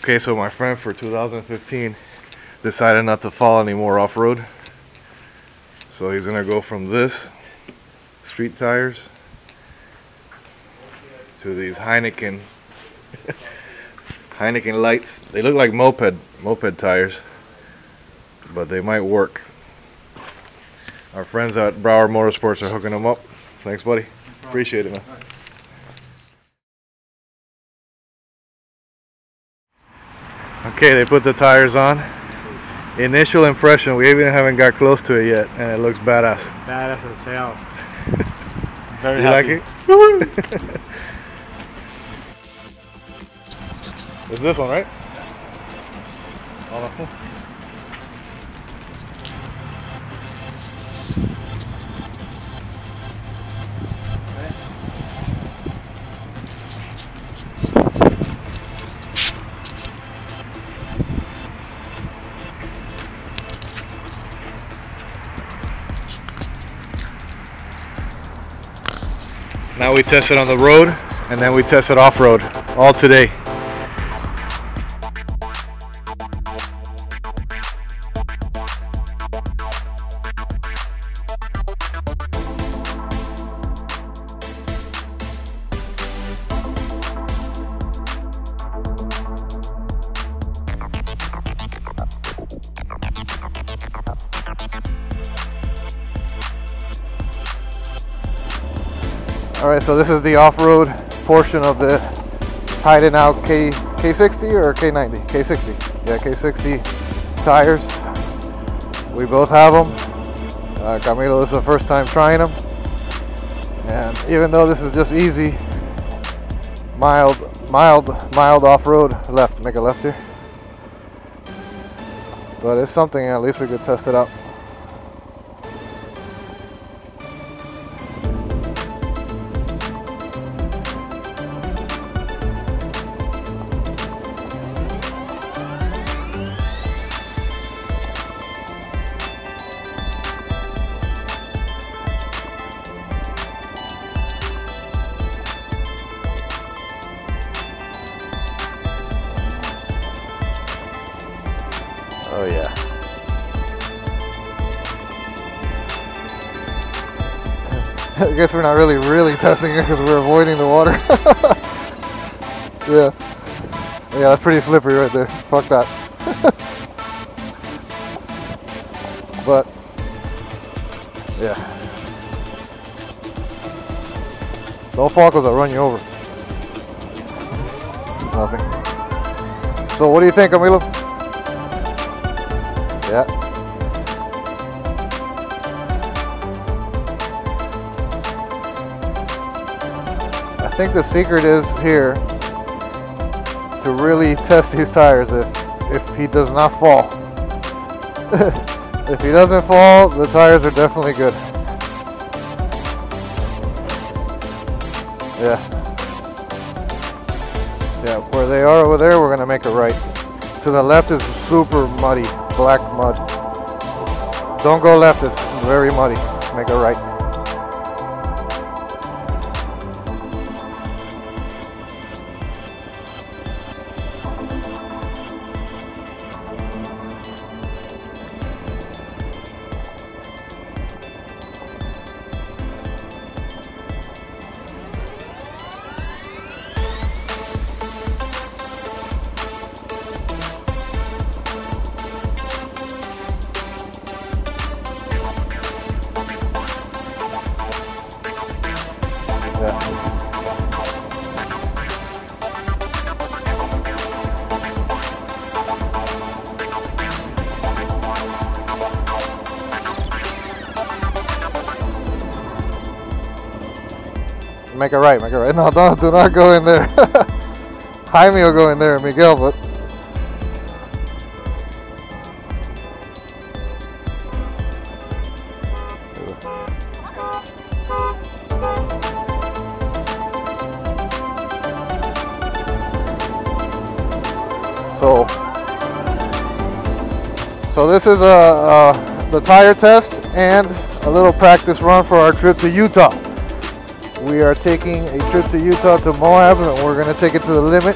Okay, so my friend for 2015 decided not to fall anymore off-road. So he's gonna go from this street tires to these Heineken lights. They look like moped tires, but they might work. Our friends at Broward Motorsports are hooking them up. Thanks, buddy. Appreciate it, man. Okay, they put the tires on. Initial impression, we even haven't got close to it yet, and it looks badass. Badass as hell. Very you happy. Like it? It's this one, right? Oh, now we test it on the road, and then we test it off-road, all today. Alright, so this is the off-road portion of the Heidenau K60 or K90? K60. Yeah, K60 tires. We both have them. Camilo, this is the first time trying them. And even though this is just easy, mild off-road left. Make a left here. But it's something, at least we could test it out. Oh yeah. I guess we're not really testing it because we're avoiding the water. Yeah. Yeah, that's pretty slippery right there. Fuck that. But yeah. Don't fall because I'll run you over. Nothing. So what do you think, Camilo? Yeah. I think the secret is here to really test these tires if he does not fall. If he doesn't fall, the tires are definitely good. Yeah. Yeah, where they are over there, we're gonna make a right. To the left is super muddy, black mud. Don't go left, it's very muddy. Make a right. Make it right, make it right. No, do not go in there. Jaime will go in there, Miguel, but so this is the tire test and a little practice run for our trip to Utah. We are taking a trip to Utah to Moab, and we're going to take it to the limit.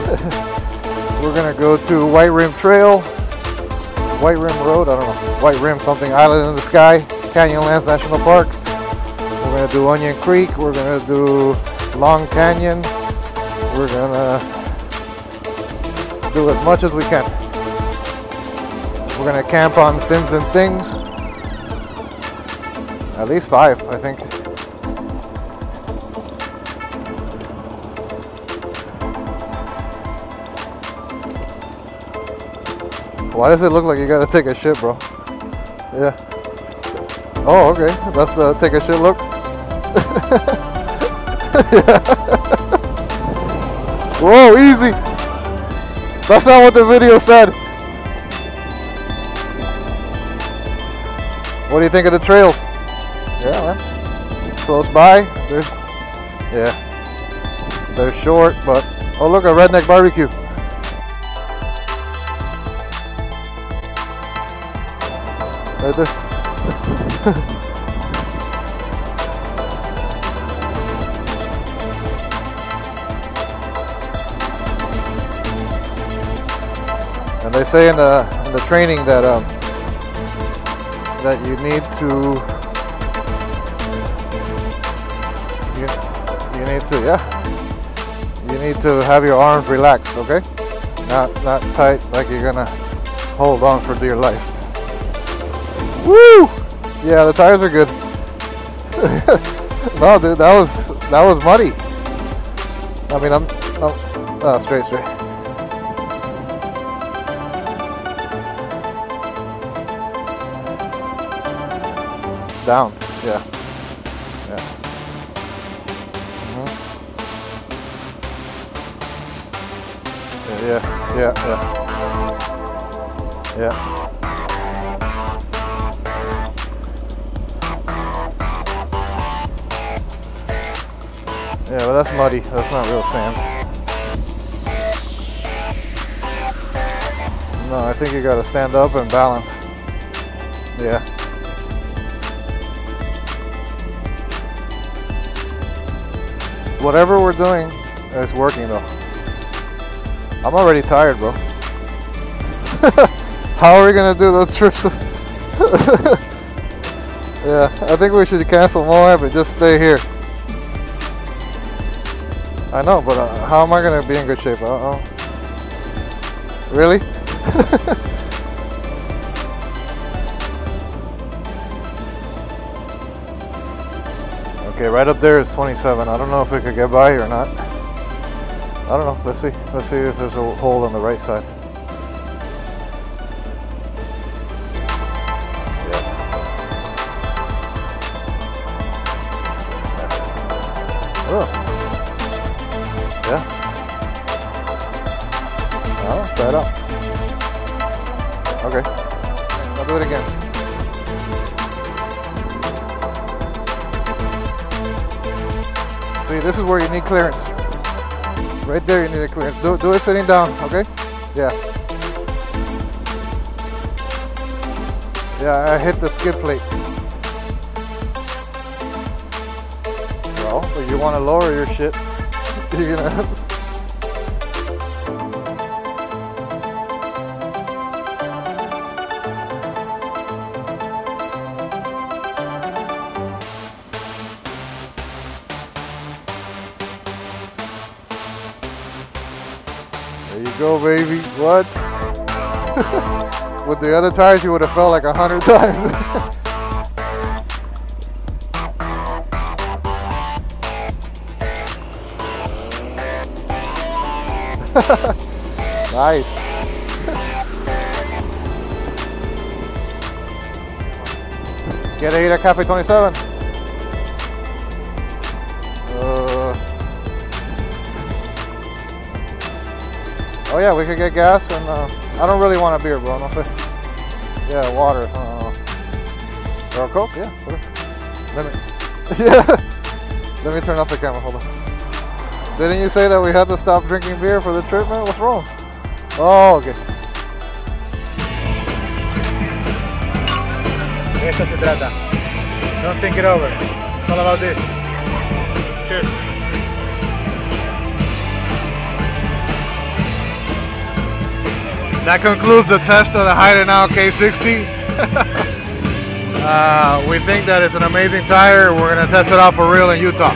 We're gonna go to White Rim Trail, White Rim Road, I don't know, White Rim something, Island in the Sky, Canyonlands National Park. We're gonna do Onion Creek, we're gonna do Long Canyon. We're gonna do as much as we can. We're gonna camp on Fins and Things. At least 5, I think. Why does it look like you gotta take a shit, bro? Yeah. Oh, okay. That's the take a shit look. Yeah. Whoa, easy. That's not what the video said. What do you think of the trails? Yeah, man. Close by. They're short, but oh look, a redneck barbecue. Right there. And they say in the training that that you need to you need to have your arms relaxed, okay? Not tight like you're gonna hold on for dear life. Woo! Yeah, the tires are good. No, dude, that was muddy. I mean, straight. Down, yeah. Yeah. Yeah, but that's muddy. That's not real sand. No, I think you gotta stand up and balance. Yeah. Whatever we're doing is working though. I'm already tired, bro. How are we gonna do those trips? Yeah, I think we should cancel Moab and just stay here. I know, but how am I gonna be in good shape? Really? Okay, right up there is 27. I don't know if we could get by or not. I don't know. Let's see. Let's see if there's a hole on the right side. Oh. Yeah. Oh, try it out. Okay. I'll do it again. See, this is where you need clearance. Right there you need a clearance. Do it sitting down, okay? Yeah. Yeah, I hit the skid plate. Well, if you want to lower your shit, you're gonna have to. There you go, baby. What? With the other tires, you would have felt like 100 times. Nice. ¿Quieres ir a Café 27? Oh yeah, we could get gas and I don't really want a beer, bro. No sé. Yeah, water. Or a Coke? Yeah. Let me turn off the camera. Hold on. Didn't you say that we had to stop drinking beer for the trip, man? What's wrong? Oh, okay. De eso se trata. Don't think it over. It's all about this. Cheers. That concludes the test of the Heidenau K60. We think that it's an amazing tire. We're going to test it out for real in Utah.